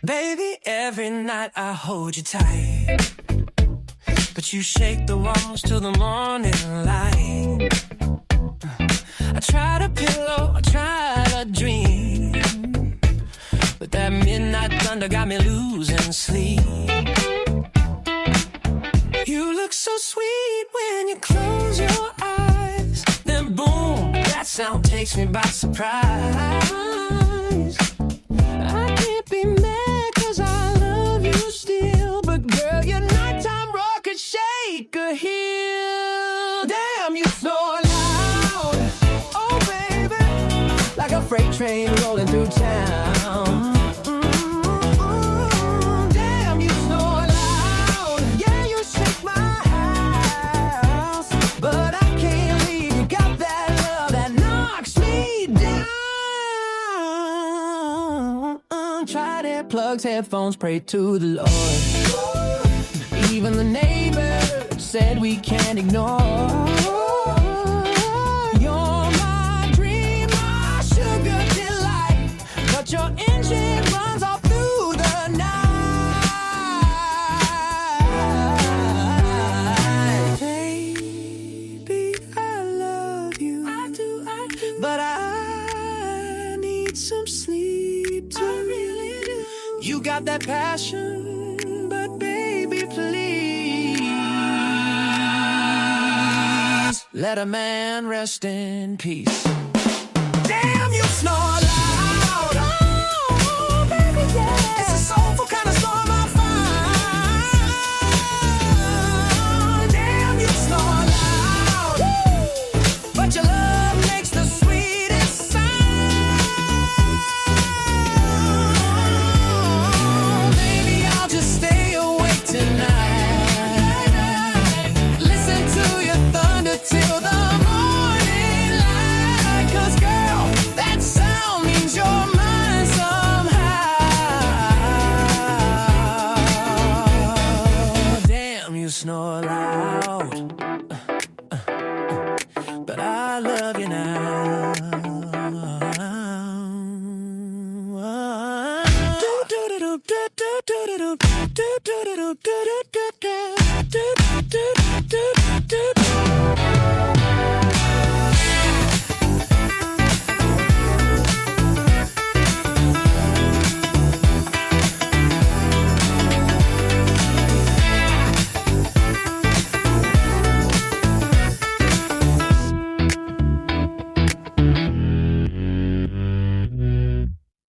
Baby, every night I hold you tight, but you shake the walls till the morning light. I try to pillow, I try to dream, but that midnight thunder got me losing sleep. You look so sweet when you close your eyes, then boom, that sound takes me by surprise. I can't be mad 'cause I love you still, but girl, your nighttime roar could shake a hill. Damn, you snore loud, oh baby, like a freight train rolling through town. Damn, you snore loud, yeah, you shake my house, but I can't leave. You got that love that knocks me down. Tried it, plugs, headphones, pray to the Lord. Even the neighbors said we can't ignore. You're my dream, my sugar delight, but your engine runs all through the night. Baby, I love you, I do, but I need some sleep too. You got that passion, but baby, please let a man rest in peace. Damn, you snore loud, oh, baby, yeah. It's a soulful kind of storm I find. Damn, you snore loud, but your love makes the sweetest sound. Just stay awake tonight. Listen to your thunder till the morning light. 'Cause girl, that sound means you're mine somehow. Damn, you snore loud, but I love you now. Do